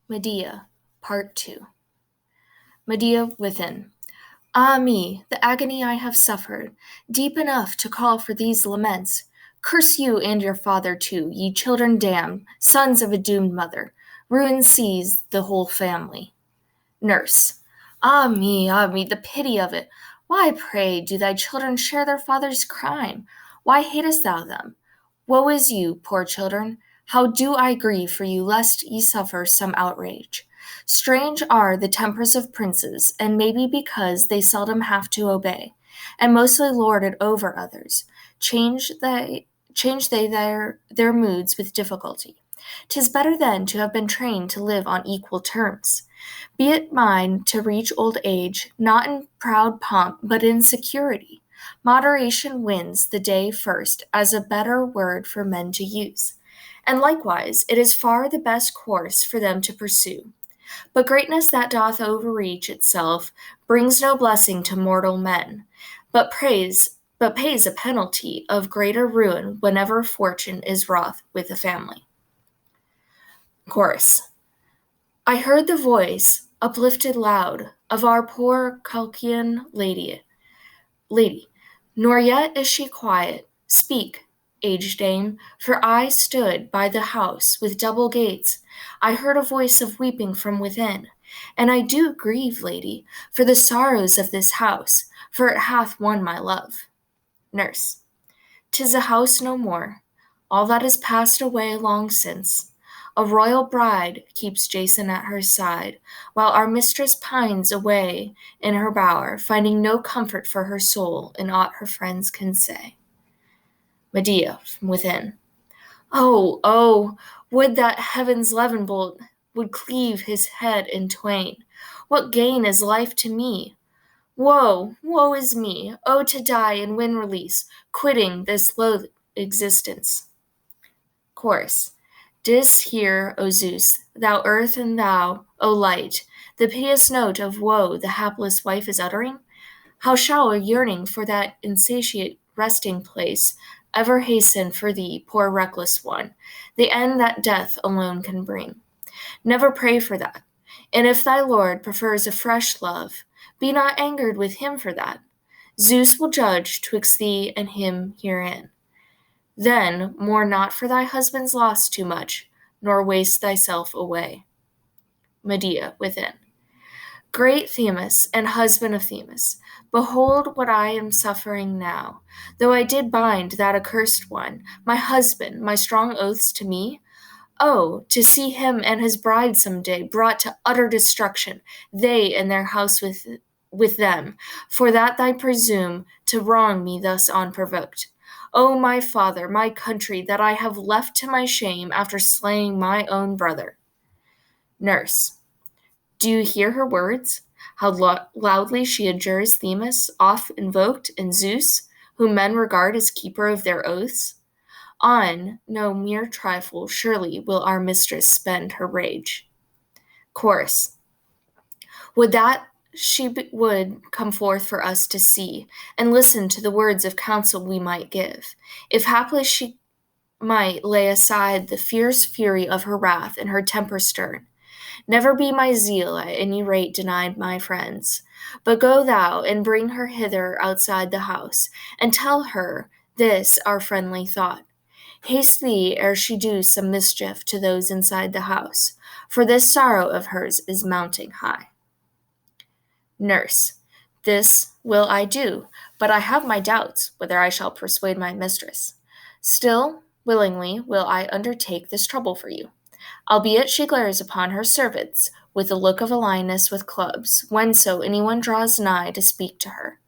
Medea, Part 2. Medea within. Ah me, the agony I have suffered, deep enough to call for these laments. Curse you and your father too, ye children damned, sons of a doomed mother. Ruin seized the whole family. Nurse. Ah me, the pity of it. Why, pray, do thy children share their father's crime? Why hatest thou them? Woe is you, poor children! How do I grieve for you, lest ye suffer some outrage! Strange are the tempers of princes, and maybe because they seldom have to obey, and mostly lord it over others, change they their moods with difficulty. 'Tis better then to have been trained to live on equal terms. Be it mine to reach old age, not in proud pomp, but in security. Moderation wins the day first as a better word for men to use. And likewise, it is far the best course for them to pursue. But greatness that doth overreach itself brings no blessing to mortal men, but pays a penalty of greater ruin whenever fortune is wroth with a family. Chorus. I heard the voice, uplifted loud, of our poor Colchian lady, nor yet is she quiet. Speak, aged dame, for I stood by the house with double gates. I heard a voice of weeping from within, and I do grieve, lady, for the sorrows of this house, for it hath won my love. Nurse. 'Tis a house no more. All that is passed away long since. A royal bride keeps Jason at her side, while our mistress pines away in her bower, finding no comfort for her soul in aught her friends can say. Medea from within. Oh, would that heaven's levin bolt would cleave his head in twain. What gain is life to me? Woe is me! Oh, to die and win release, quitting this loath existence. Chorus. Didst hear, O Zeus, thou earth, and thou, O light, the piteous note of woe the hapless wife is uttering? How shall a yearning for that insatiate resting place ever hasten for thee, poor reckless one, the end that death alone can bring? Never pray for that. And if thy Lord prefers a fresh love, be not angered with him for that. Zeus will judge twixt thee and him herein. Then mourn not for thy husband's loss too much, nor waste thyself away. Medea within. Great Themis, and husband of Themis, behold what I am suffering now. Though I did bind that accursed one, my husband, my strong oaths to me, oh, to see him and his bride some day brought to utter destruction, they and their house with them, for that they presume to wrong me thus unprovoked. O my father, my country, that I have left to my shame after slaying my own brother. Nurse. Do you hear her words? How loudly she adjures Themis, oft invoked, and Zeus, whom men regard as keeper of their oaths? On no mere trifle surely will our mistress spend her rage. Chorus. Would that she would come forth for us to see, and listen to the words of counsel we might give, if haply she might lay aside the fierce fury of her wrath and her temper stern. Never be my zeal at any rate denied my friends, but go thou and bring her hither outside the house, and tell her this our friendly thought. Haste thee ere she do some mischief to those inside the house, for this sorrow of hers is mounting high. Nurse. This will I do, but I have my doubts whether I shall persuade my mistress. Still, willingly will I undertake this trouble for you, albeit she glares upon her servants with the look of a lioness with clubs, whenso anyone draws nigh to speak to her.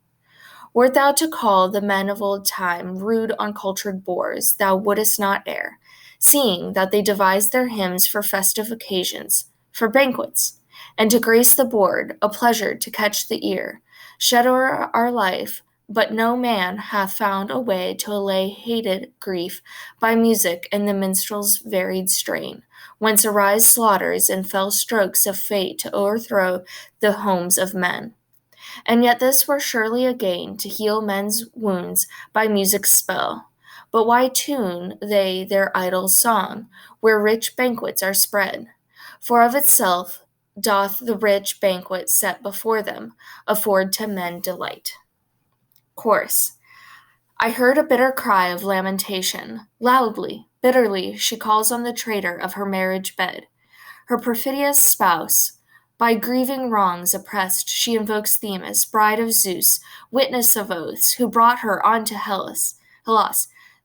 Wert thou to call the men of old time rude uncultured boors, thou wouldest not err, seeing that they devised their hymns for festive occasions, for banquets, and to grace the board, a pleasure to catch the ear, shed o'er our life, but no man hath found a way to allay hated grief by music and the minstrel's varied strain, whence arise slaughters and fell strokes of fate to o'erthrow the homes of men. And yet this were surely a gain to heal men's wounds by music's spell. But why tune they their idle song, where rich banquets are spread? For of itself doth the rich banquet set before them afford to men delight. Chorus. I heard a bitter cry of lamentation. Loudly, bitterly, she calls on the traitor of her marriage bed. Her perfidious spouse, by grieving wrongs oppressed, she invokes Themis, bride of Zeus, witness of oaths, who brought her on to Hellas,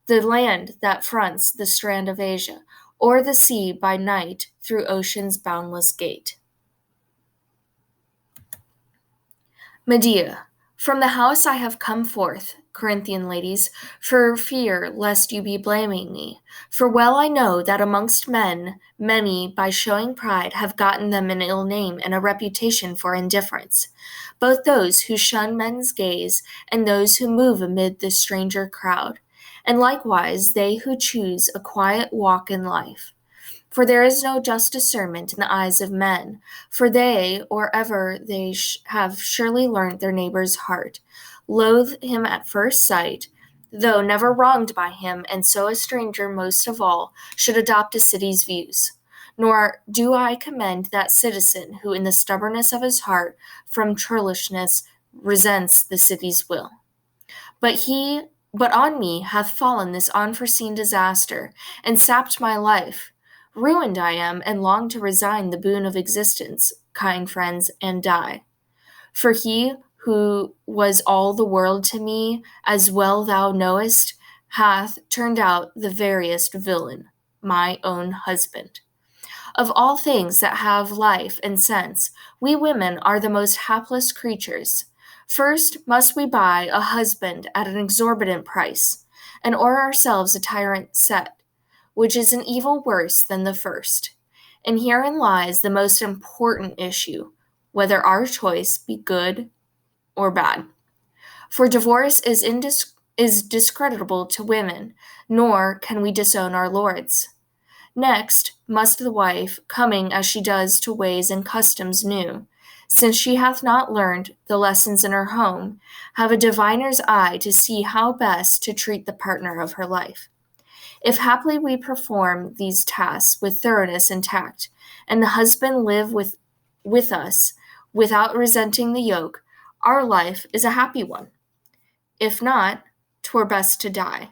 the land that fronts the strand of Asia, o'er the sea by night, through ocean's boundless gate. Medea. From the house I have come forth, Corinthian ladies, for fear lest you be blaming me. For well I know that amongst men, many, by showing pride, have gotten them an ill name and a reputation for indifference, both those who shun men's gaze and those who move amid the stranger crowd, and likewise they who choose a quiet walk in life. For there is no just discernment in the eyes of men, for they, or ever they have surely learnt their neighbor's heart, loathe him at first sight, though never wronged by him, and so a stranger most of all should adopt a city's views. Nor do I commend that citizen who in the stubbornness of his heart from churlishness resents the city's will. But on me hath fallen this unforeseen disaster, and sapped my life. Ruined I am, and long to resign the boon of existence, kind friends, and die. For he who was all the world to me, as well thou knowest, hath turned out the veriest villain, my own husband. Of all things that have life and sense, we women are the most hapless creatures. First must we buy a husband at an exorbitant price, and o'er ourselves a tyrant set, which is an evil worse than the first. And herein lies the most important issue, whether our choice be good or bad. For divorce is discreditable to women, nor can we disown our lords. Next must the wife, coming as she does to ways and customs new, since she hath not learned the lessons in her home, have a diviner's eye to see how best to treat the partner of her life. If haply we perform these tasks with thoroughness and tact, and the husband live with us without resenting the yoke, our life is a happy one. If not, 'twere best to die.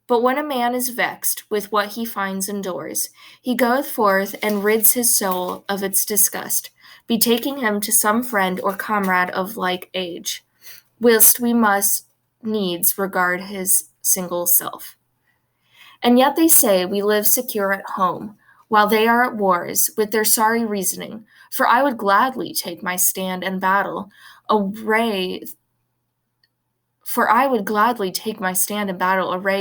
But when a man is vexed with what he finds indoors, he goeth forth and rids his soul of its disgust, betaking him to some friend or comrade of like age, whilst we must needs regard his single self. And yet they say we live secure at home, while they are at wars, with their sorry reasoning. For I would gladly take my stand in battle, array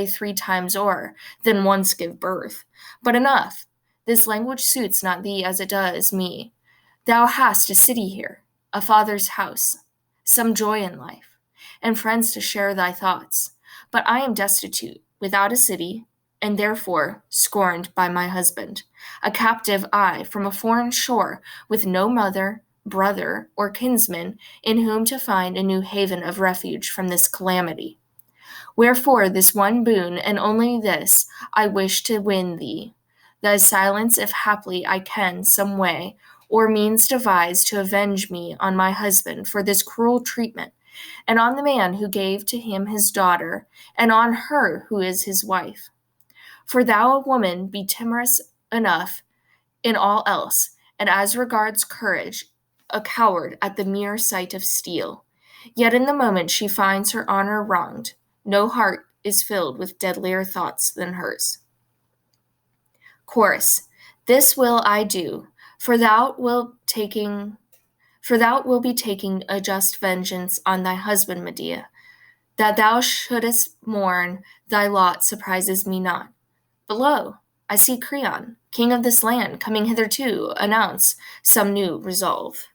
3 times o'er, than once give birth. But enough, this language suits not thee as it does me. Thou hast a city here, a father's house, some joy in life, and friends to share thy thoughts. But I am destitute, without a city, and therefore scorned by my husband, a captive I from a foreign shore, with no mother, brother, or kinsman in whom to find a new haven of refuge from this calamity. Wherefore this one boon, and only this, I wish to win thee, thy silence, if haply I can some way or means devise to avenge me on my husband for this cruel treatment, and on the man who gave to him his daughter, and on her who is his wife. For thou, a woman, be timorous enough in all else, and as regards courage, a coward at the mere sight of steel. Yet in the moment she finds her honor wronged, no heart is filled with deadlier thoughts than hers. Chorus. This will I do, for thou wilt be taking a just vengeance on thy husband, Medea. That thou shouldest mourn thy lot surprises me not. But lo, I see Creon, king of this land, coming hither to announce some new resolve.